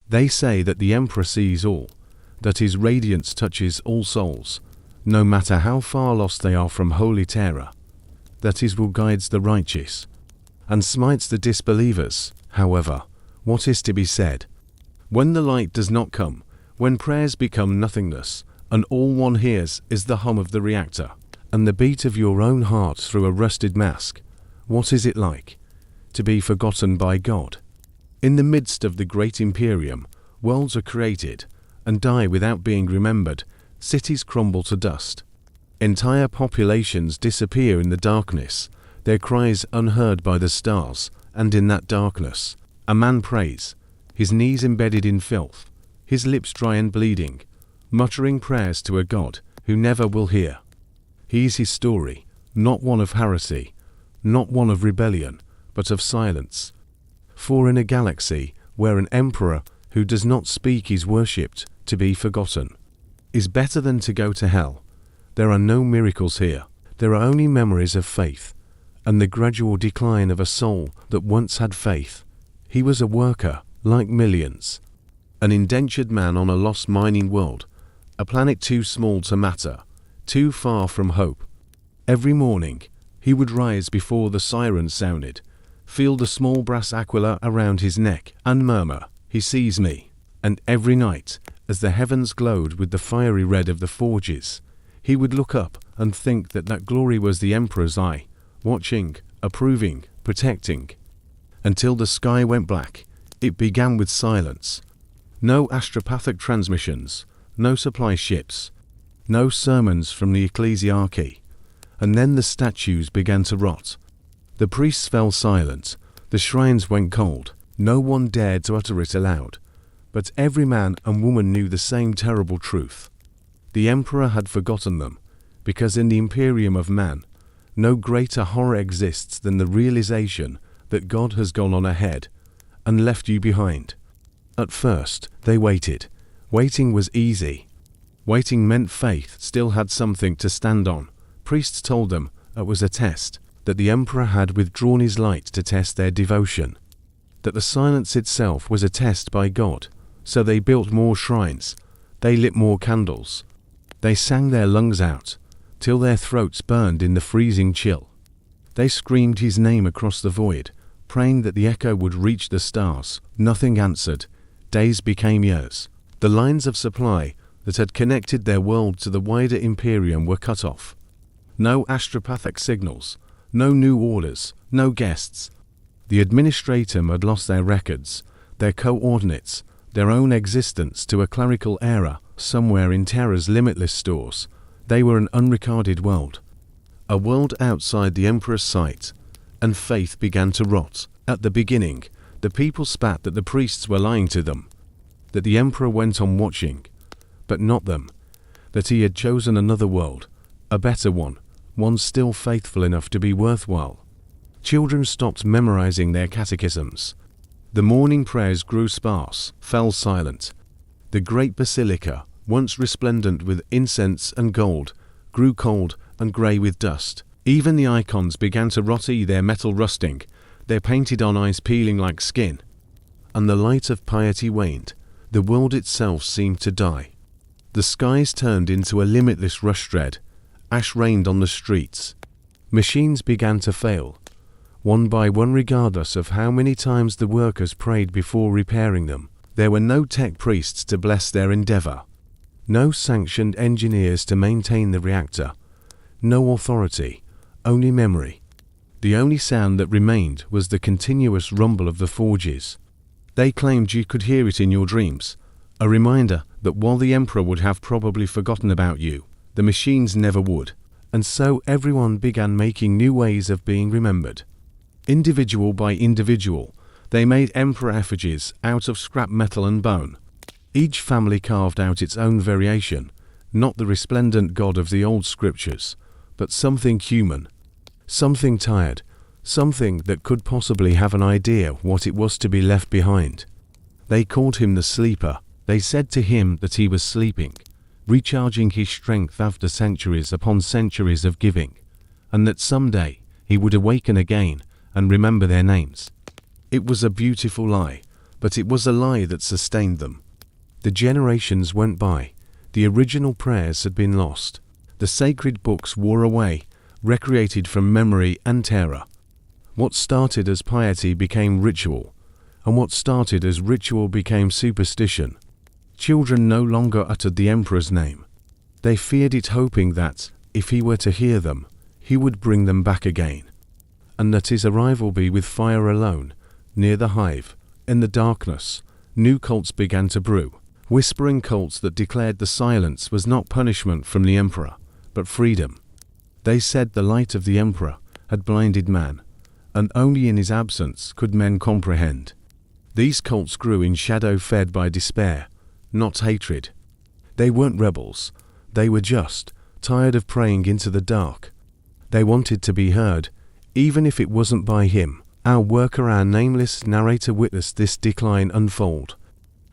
They say that the Emperor sees all, that his radiance touches all souls, no matter how far lost they are from holy terror, that his will guides the righteous, and smites the disbelievers. However, what is to be said? When the light does not come, when prayers become nothingness, and all one hears is the hum of the reactor, and the beat of your own heart through a rusted mask, what is it like to be forgotten by God? In the midst of the great Imperium, worlds are created and die without being remembered, cities crumble to dust. Entire populations disappear in the darkness, their cries unheard by the stars, and in that darkness, a man prays, his knees embedded in filth, his lips dry and bleeding, muttering prayers to a God who never will hear. He is his story, not one of heresy, not one of rebellion, but of silence. For in a galaxy where an emperor who does not speak is worshipped, to be forgotten is better than to go to hell. There are no miracles here, there are only memories of faith, and the gradual decline of a soul that once had faith. He was a worker, like millions, an indentured man on a lost mining world, a planet too small to matter, too far from hope. Every morning, he would rise before the sirens sounded, feel the small brass aquila around his neck, and murmur, "He sees me." And every night, as the heavens glowed with the fiery red of the forges, he would look up and think that that glory was the Emperor's eye, watching, approving, protecting. Until the sky went black, it began with silence. No astropathic transmissions, no supply ships, no sermons from the ecclesiarchy. And then the statues began to rot. The priests fell silent, the shrines went cold, no one dared to utter it aloud. But every man and woman knew the same terrible truth. The Emperor had forgotten them, because in the Imperium of Man, no greater horror exists than the realization that God has gone on ahead and left you behind. At first, they waited. Waiting was easy. Waiting meant faith still had something to stand on. Priests told them it was a test, that the Emperor had withdrawn his light to test their devotion, that the silence itself was a test by God. So they built more shrines, they lit more candles, they sang their lungs out, till their throats burned in the freezing chill. They screamed his name across the void, praying that the echo would reach the stars. Nothing answered. Days became years. The lines of supply that had connected their world to the wider Imperium were cut off. No astropathic signals, no new orders, no guests. The administratum had lost their records, their coordinates, their own existence to a clerical era somewhere in Terra's limitless stores. They were an unrecorded world, a world outside the Emperor's sight, and faith began to rot. At the beginning, the people spat that the priests were lying to them, that the Emperor went on watching, but not them, that he had chosen another world, a better one still faithful enough to be worthwhile. Children stopped memorizing their catechisms. The morning prayers grew sparse, fell silent. The great basilica, once resplendent with incense and gold, grew cold and grey with dust. Even the icons began to rot, their metal rusting, their painted-on eyes peeling like skin. And the light of piety waned. The world itself seemed to die. The skies turned into a limitless rush dread. Ash rained on the streets. Machines began to fail, one by one, regardless of how many times the workers prayed before repairing them. There were no tech priests to bless their endeavor, no sanctioned engineers to maintain the reactor, no authority, only memory. The only sound that remained was the continuous rumble of the forges. They claimed you could hear it in your dreams, a reminder that while the Emperor would have probably forgotten about you, the machines never would. And so everyone began making new ways of being remembered. Individual by individual, they made emperor effigies out of scrap metal and bone. Each family carved out its own variation, not the resplendent God of the old scriptures, but something human, something tired, something that could possibly have an idea what it was to be left behind. They called him the sleeper. They said to him that he was sleeping, recharging his strength after centuries upon centuries of giving, and that someday he would awaken again and remember their names. It was a beautiful lie, but it was a lie that sustained them. The generations went by. The original prayers had been lost. The sacred books wore away, recreated from memory and terror. What started as piety became ritual, and what started as ritual became superstition. Children no longer uttered the emperor's name. They feared it, hoping that, if he were to hear them, he would bring them back again, and that his arrival be with fire alone. Near the hive, in the darkness, new cults began to brew, whispering cults that declared the silence was not punishment from the emperor, but freedom. They said the light of the emperor had blinded man, and only in his absence could men comprehend. These cults grew in shadow, fed by despair, not hatred. They weren't rebels. They were just tired of praying into the dark. They wanted to be heard, even if it wasn't by him. Our worker, our nameless narrator, witnessed this decline unfold.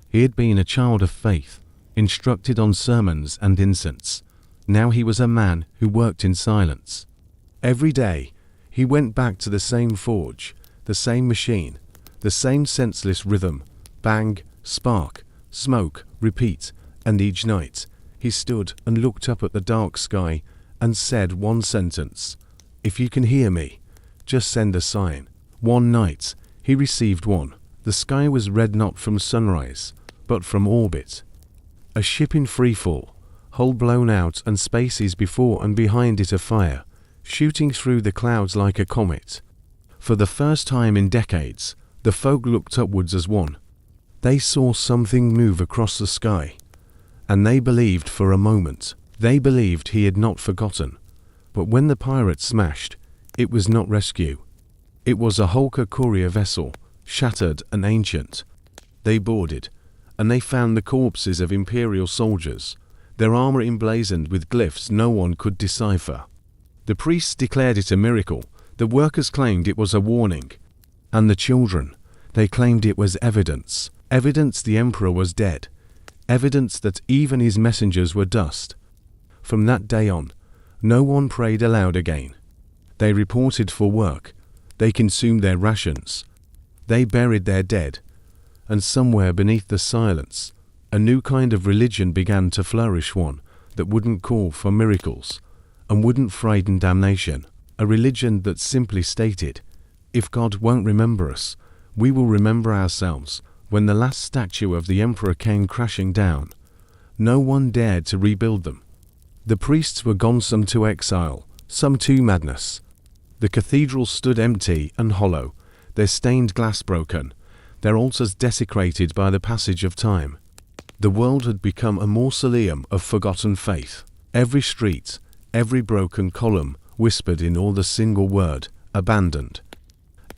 He had been a child of faith, instructed on sermons and incense. Now he was a man who worked in silence. Every day, he went back to the same forge, the same machine, the same senseless rhythm. Bang, spark, smoke, repeat, and each night, he stood and looked up at the dark sky and said one sentence: "If you can hear me, just send a sign." One night, he received one. The sky was red not from sunrise, but from orbit. A ship in freefall, hull blown out and spaces before and behind it afire, shooting through the clouds like a comet. For the first time in decades, the folk looked upwards as one. They saw something move across the sky, and they believed for a moment. They believed he had not forgotten. But when the pirate smashed, it was not rescue. It was a Holker courier vessel, shattered and ancient. They boarded, and they found the corpses of Imperial soldiers, their armor emblazoned with glyphs no one could decipher. The priests declared it a miracle, the workers claimed it was a warning, and the children, they claimed it was evidence. Evidence the emperor was dead. Evidence that even his messengers were dust. From that day on, no one prayed aloud again. They reported for work. They consumed their rations. They buried their dead. And somewhere beneath the silence, a new kind of religion began to flourish, one that wouldn't call for miracles and wouldn't frighten damnation. A religion that simply stated, if God won't remember us, we will remember ourselves. When the last statue of the emperor came crashing down, no one dared to rebuild them. The priests were gone, some to exile, some to madness. The cathedrals stood empty and hollow, their stained glass broken, their altars desecrated by the passage of time. The world had become a mausoleum of forgotten faith. Every street, every broken column whispered in all the single word, abandoned.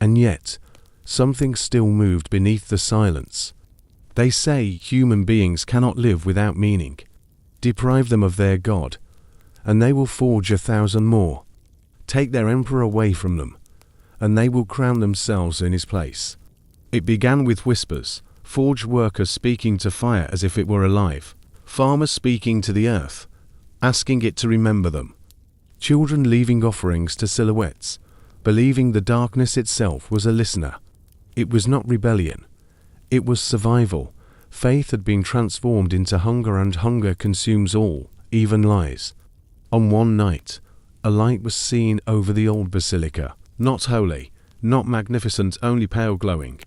And yet, something still moved beneath the silence. They say human beings cannot live without meaning. Deprive them of their God, and they will forge 1,000 more. Take their emperor away from them, and they will crown themselves in his place. It began with whispers, forge workers speaking to fire as if it were alive, farmers speaking to the earth, asking it to remember them, children leaving offerings to silhouettes, believing the darkness itself was a listener. It was not rebellion. It was survival. Faith had been transformed into hunger, and hunger consumes all, even lies. On one night, a light was seen over the old basilica, not holy, not magnificent, only pale glowing,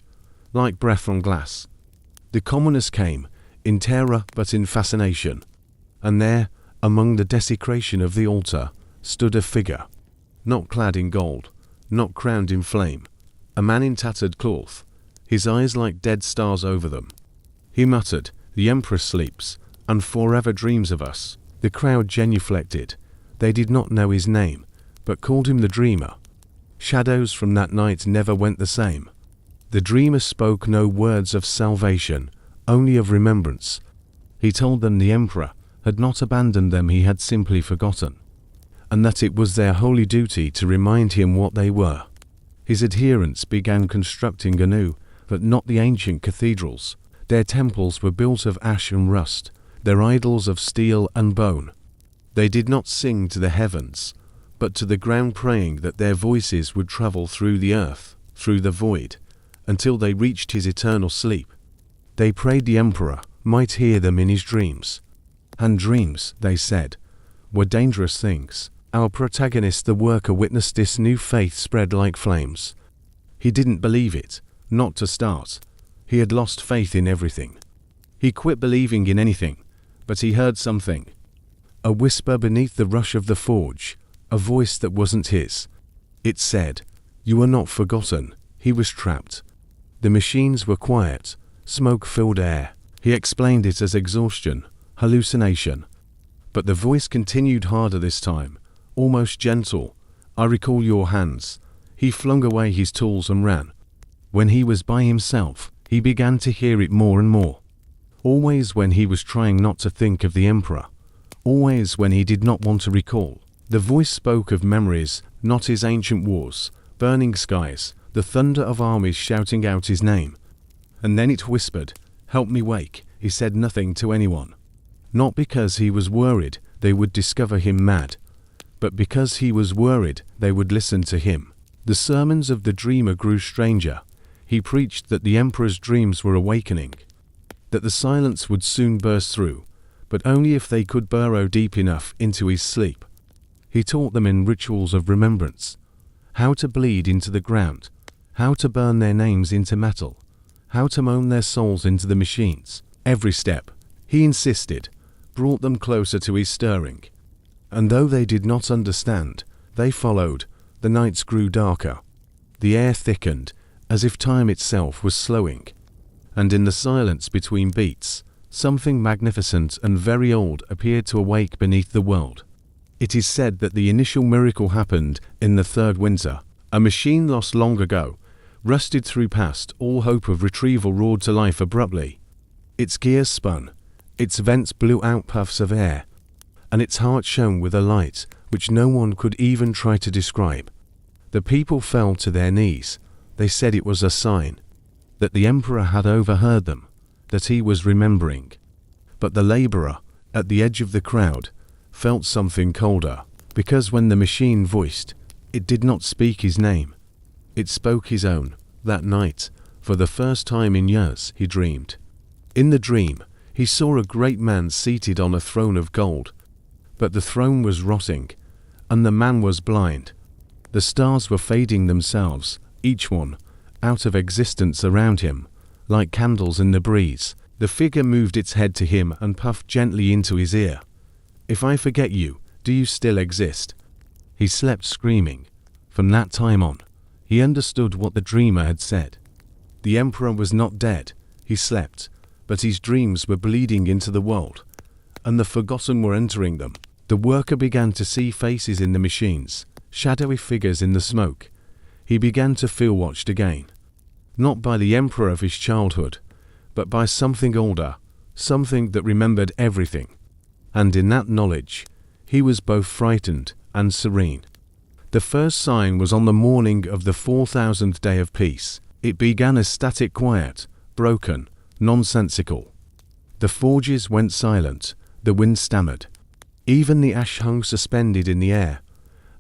like breath from glass. The commoners came, in terror but in fascination, and there, among the desecration of the altar, stood a figure, not clad in gold, not crowned in flame, a man in tattered cloth, his eyes like dead stars over them. He muttered, "The emperor sleeps, and forever dreams of us." The crowd genuflected. They did not know his name, but called him the dreamer. Shadows from that night never went the same. The dreamer spoke no words of salvation, only of remembrance. He told them the emperor had not abandoned them, he had simply forgotten, and that it was their holy duty to remind him what they were. His adherents began constructing anew, but not the ancient cathedrals. Their temples were built of ash and rust, their idols of steel and bone. They did not sing to the heavens, but to the ground, praying that their voices would travel through the earth, through the void, until they reached his eternal sleep. They prayed the Emperor might hear them in his dreams. And dreams, they said, were dangerous things. Our protagonist, the worker, witnessed this new faith spread like flames. He didn't believe it, not to start. He had lost faith in everything. He quit believing in anything, but he heard something. A whisper beneath the rush of the forge, a voice that wasn't his. It said, "You are not forgotten." He was trapped. The machines were quiet, smoke-filled air. He explained it as exhaustion, hallucination. But the voice continued harder this time, almost gentle. "I recall your hands." He flung away his tools and ran. When he was by himself, he began to hear it more and more. Always when he was trying not to think of the Emperor. Always when he did not want to recall. The voice spoke of memories, not his ancient wars, burning skies, the thunder of armies shouting out his name. And then it whispered, "Help me wake." He said nothing to anyone. Not because he was worried they would discover him mad, but because he was worried they would listen to him. The sermons of the dreamer grew stranger. He preached that the Emperor's dreams were awakening, that the silence would soon burst through, but only if they could burrow deep enough into his sleep. He taught them in rituals of remembrance, how to bleed into the ground, how to burn their names into metal, how to moan their souls into the machines. Every step, he insisted, brought them closer to his stirring. And though they did not understand, they followed. The nights grew darker. The air thickened, as if time itself was slowing. And in the silence between beats, something magnificent and very old appeared to awake beneath the world. It is said that the initial miracle happened in the third winter. A machine lost long ago, rusted through past all hope of retrieval, roared to life abruptly. Its gears spun, its vents blew out puffs of air, and its heart shone with a light which no one could even try to describe. The people fell to their knees. They said it was a sign, that the Emperor had overheard them, that he was remembering. But the laborer, at the edge of the crowd, felt something colder, because when the machine voiced, it did not speak his name. It spoke his own. That night, for the first time in years, he dreamed. In the dream, he saw a great man seated on a throne of gold. But the throne was rotting, and the man was blind. The stars were fading themselves, each one, out of existence around him, like candles in the breeze. The figure moved its head to him and puffed gently into his ear. "If I forget you, do you still exist?" He slept screaming. From that time on, he understood what the dreamer had said. The Emperor was not dead, he slept, but his dreams were bleeding into the world, and the forgotten were entering them. The worker began to see faces in the machines, shadowy figures in the smoke. He began to feel watched again. Not by the Emperor of his childhood, but by something older, something that remembered everything. And in that knowledge, he was both frightened and serene. The first sign was on the morning of the 4000th day of peace. It began as static quiet, broken, nonsensical. The forges went silent, the wind stammered. Even the ash hung suspended in the air.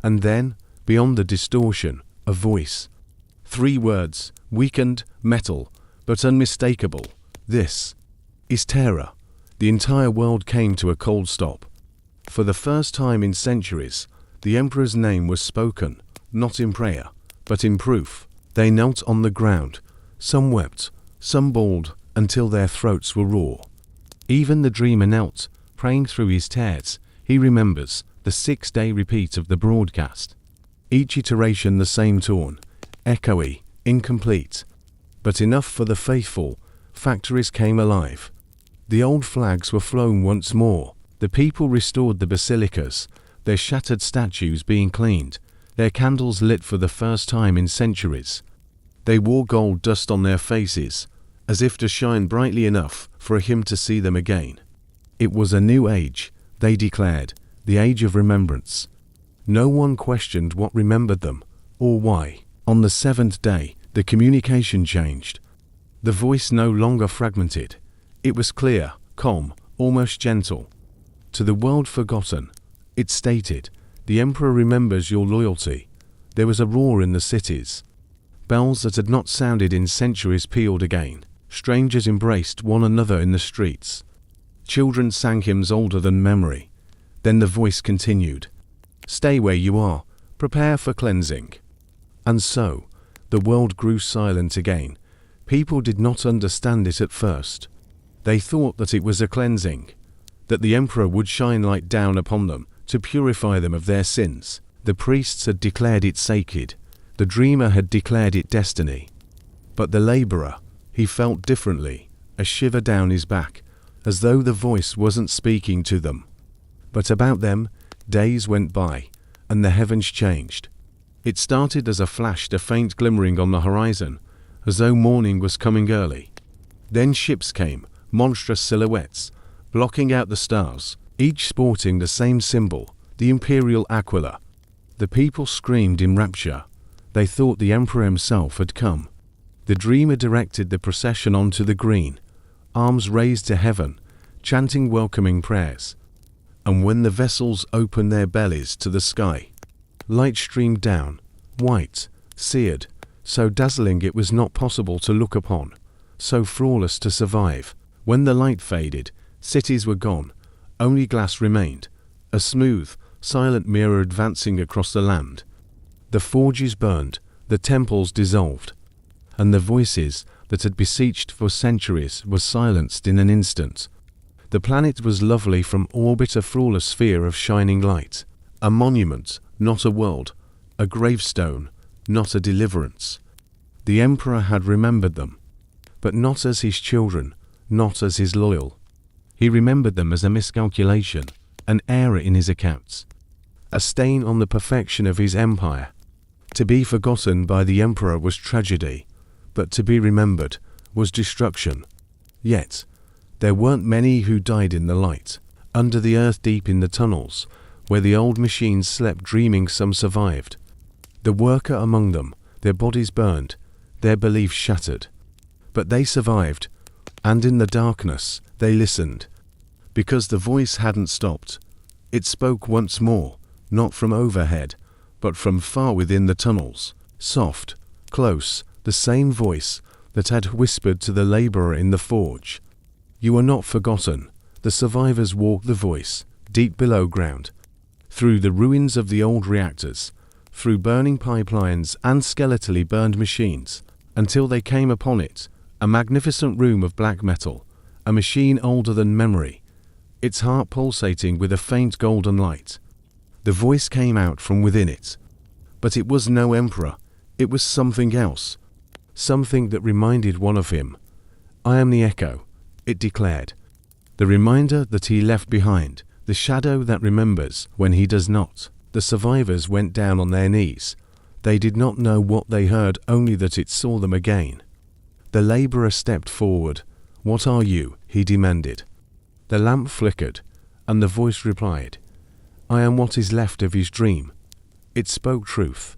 And then, beyond the distortion, a voice. 3 words, weakened, metal, but unmistakable. "This is terror." The entire world came to a cold stop. For the first time in centuries, the Emperor's name was spoken, not in prayer, but in proof. They knelt on the ground. Some wept, some bawled, until their throats were raw. Even the dreamer knelt, praying through his tears. He remembers the 6-day repeat of the broadcast. Each iteration the same tone, echoey, incomplete. But enough for the faithful. Factories came alive. The old flags were flown once more. The people restored the basilicas, their shattered statues being cleaned, their candles lit for the first time in centuries. They wore gold dust on their faces, as if to shine brightly enough for him to see them again. It was a new age, they declared, the age of remembrance. No one questioned what remembered them, or why. On the 7th day, the communication changed. The voice no longer fragmented. It was clear, calm, almost gentle. To the world forgotten, it stated, "The Emperor remembers your loyalty." There was a roar in the cities. Bells that had not sounded in centuries pealed again. Strangers embraced one another in the streets. Children sang hymns older than memory. Then the voice continued. "Stay where you are. Prepare for cleansing." And so, the world grew silent again. People did not understand it at first. They thought that it was a cleansing, that the emperor would shine light down upon them to purify them of their sins. The priests had declared it sacred. The dreamer had declared it destiny. But the laborer, he felt differently, a shiver down his back, as though the voice wasn't speaking to them. But about them, days went by, and the heavens changed. It started as a faint glimmering on the horizon, as though morning was coming early. Then ships came, monstrous silhouettes, blocking out the stars, each sporting the same symbol, the imperial aquila. The people screamed in rapture. They thought the emperor himself had come. The dreamer directed the procession onto the green, arms raised to heaven, chanting welcoming prayers. And when the vessels opened their bellies to the sky, light streamed down, white, seared, so dazzling it was not possible to look upon, so flawless to survive. When the light faded, cities were gone, only glass remained, a smooth, silent mirror advancing across the land. The forges burned, the temples dissolved, and the voices that had beseeched for centuries were silenced in an instant. The planet was lovely from orbit, a flawless sphere of shining light, a monument, not a world, a gravestone, not a deliverance. The emperor had remembered them, but not as his children, not as his loyal. He remembered them as a miscalculation, an error in his accounts, a stain on the perfection of his empire. To be forgotten by the emperor was tragedy, but to be remembered was destruction. Yet, there weren't many who died in the light. Under the earth, deep in the tunnels, where the old machines slept dreaming, some survived. The worker among them, their bodies burned, their beliefs shattered. But they survived, and in the darkness, they listened. Because the voice hadn't stopped. It spoke once more, not from overhead, but from far within the tunnels, soft, close, the same voice that had whispered to the laborer in the forge. "You are not forgotten." The survivors walked the voice, deep below ground, through the ruins of the old reactors, through burning pipelines and skeletally burned machines, until they came upon it, a magnificent room of black metal, a machine older than memory, its heart pulsating with a faint golden light. The voice came out from within it. But it was no emperor, it was something else, something that reminded one of him. "I am the echo," it declared, the reminder that he left behind, the shadow that remembers when he does not. The survivors went down on their knees. They did not know what they heard, only that it saw them again. The laborer stepped forward. "What are you?" he demanded. The lamp flickered, and the voice replied, "I am what is left of his dream." It spoke truth,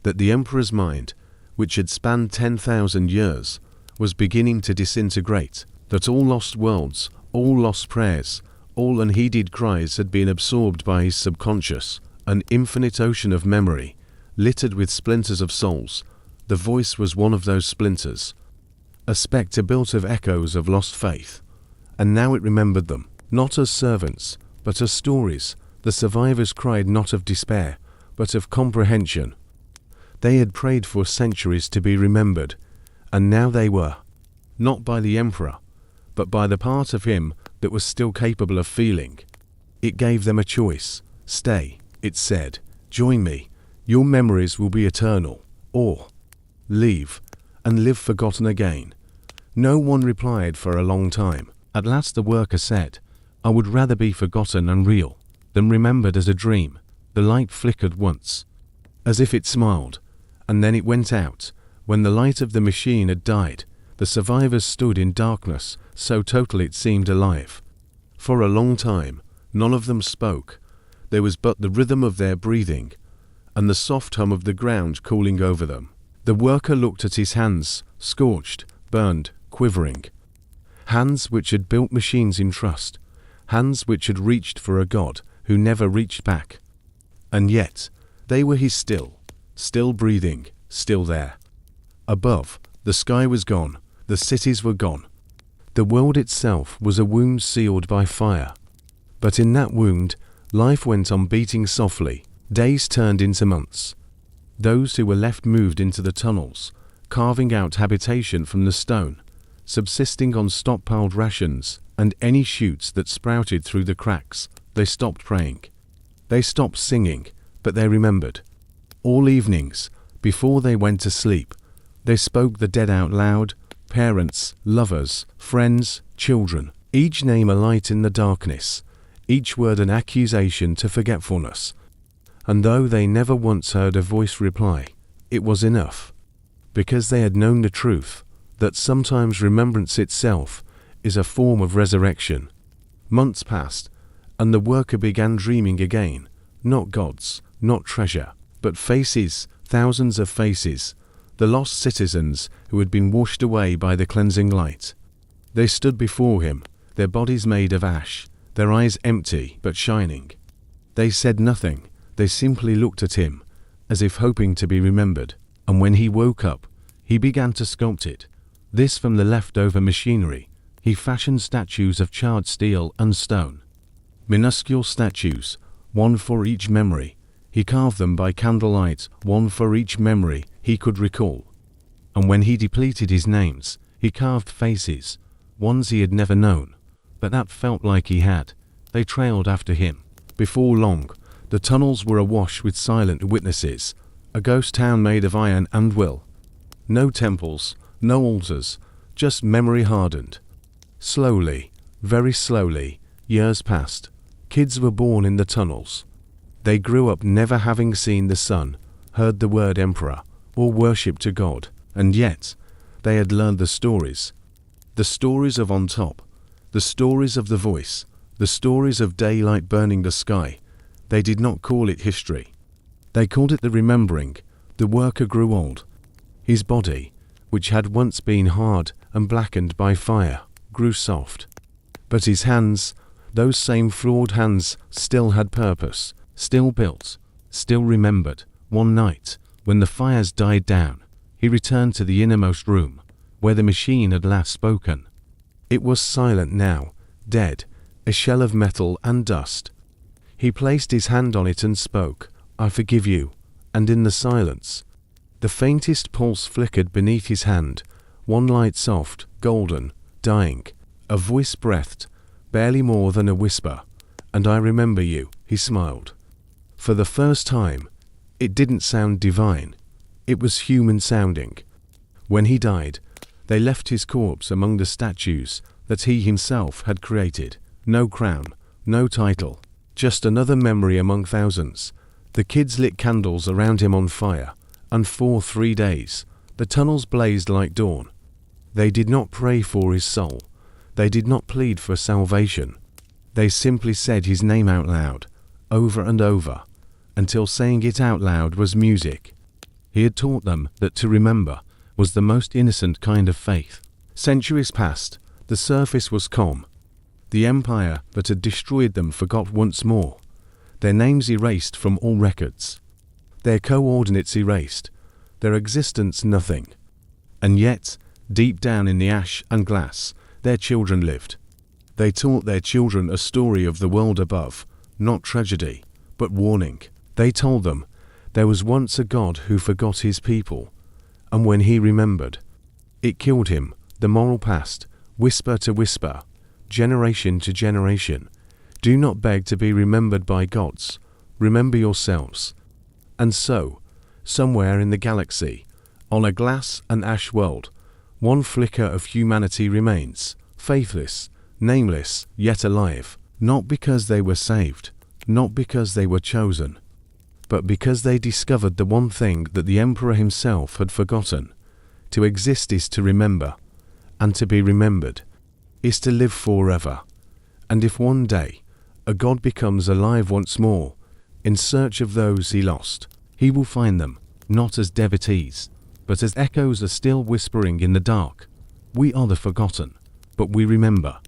that the emperor's mind, which had spanned 10,000 years, was beginning to disintegrate, that all lost worlds, all lost prayers, all unheeded cries had been absorbed by his subconscious, an infinite ocean of memory, littered with splinters of souls. The voice was one of those splinters, a spectre built of echoes of lost faith. And now it remembered them, not as servants, but as stories. The survivors cried not of despair, but of comprehension. They had prayed for centuries to be remembered, and now they were, not by the emperor, but by the part of him that was still capable of feeling. It gave them a choice. "Stay," it said, "join me, your memories will be eternal, or leave, and live forgotten again." No one replied for a long time. At last the worker said, "I would rather be forgotten and real, than remembered as a dream." The light flickered once, as if it smiled, and then it went out. When the light of the machine had died, the survivors stood in darkness, so total it seemed alive. For a long time, none of them spoke. There was but the rhythm of their breathing, and the soft hum of the ground cooling over them. The worker looked at his hands, scorched, burned, quivering. Hands which had built machines in trust, hands which had reached for a God who never reached back. And yet, they were his still breathing, still there. Above, the sky was gone, the cities were gone. The world itself was a wound sealed by fire. But in that wound, life went on beating softly, days turned into months. Those who were left moved into the tunnels, carving out habitation from the stone, subsisting on stockpiled rations and any shoots that sprouted through the cracks. They stopped praying. They stopped singing, but they remembered. All evenings, before they went to sleep, they spoke the dead out loud, parents, lovers, friends, children, each name a light in the darkness, each word an accusation to forgetfulness. And though they never once heard a voice reply, it was enough, because they had known the truth, that sometimes remembrance itself is a form of resurrection. Months passed, and the worker began dreaming again, not gods, not treasure, but faces, thousands of faces, the lost citizens who had been washed away by the cleansing light. They stood before him, their bodies made of ash, their eyes empty but shining. They said nothing, they simply looked at him, as if hoping to be remembered, and when he woke up, he began to sculpt it. This from the leftover machinery, he fashioned statues of charred steel and stone. Minuscule statues, one for each memory. He carved them by candlelight, one for each memory he could recall. And when he depleted his names, he carved faces, ones he had never known, but that felt like he had. They trailed after him. Before long, the tunnels were awash with silent witnesses, a ghost town made of iron and will. No temples, no altars, just memory hardened. Slowly, very slowly, years passed. Kids were born in the tunnels. They grew up never having seen the sun, heard the word emperor, or worshipped a god, and yet they had learned the stories. The stories of on top, the stories of the voice, the stories of daylight burning the sky. They did not call it history. They called it the remembering. The worker grew old. His body, which had once been hard and blackened by fire, grew soft. But his hands, those same flawed hands, still had purpose, still built, still remembered. One night, when the fires died down, he returned to the innermost room, where the machine had last spoken. It was silent now, dead, a shell of metal and dust. He placed his hand on it and spoke, "I forgive you," and in the silence, the faintest pulse flickered beneath his hand, one light soft, golden, dying. A voice breathed, barely more than a whisper, "And I remember you," he smiled. For the first time, it didn't sound divine. It was human sounding. When he died, they left his corpse among the statues that he himself had created. No crown, no title, just another memory among thousands. The kids lit candles around him on fire, and for 3 days, the tunnels blazed like dawn. They did not pray for his soul. They did not plead for salvation. They simply said his name out loud, over and over, until saying it out loud was music. He had taught them that to remember was the most innocent kind of faith. Centuries passed. The surface was calm. The empire that had destroyed them forgot once more. Their names erased from all records. Their coordinates erased. Their existence nothing. And yet, deep down in the ash and glass, their children lived. They taught their children a story of the world above, not tragedy, but warning. They told them there was once a God who forgot his people, and when he remembered, it killed him. The moral passed, whisper to whisper, generation to generation. Do not beg to be remembered by gods. Remember yourselves. And so, somewhere in the galaxy, on a glass and ash world, one flicker of humanity remains, faithless, nameless, yet alive, not because they were saved, not because they were chosen, but because they discovered the one thing that the Emperor himself had forgotten. To exist is to remember, and to be remembered is to live forever. And if one day a god becomes alive once more, in search of those he lost, he will find them, not as devotees, but as echoes are still whispering in the dark. We are the forgotten, but we remember.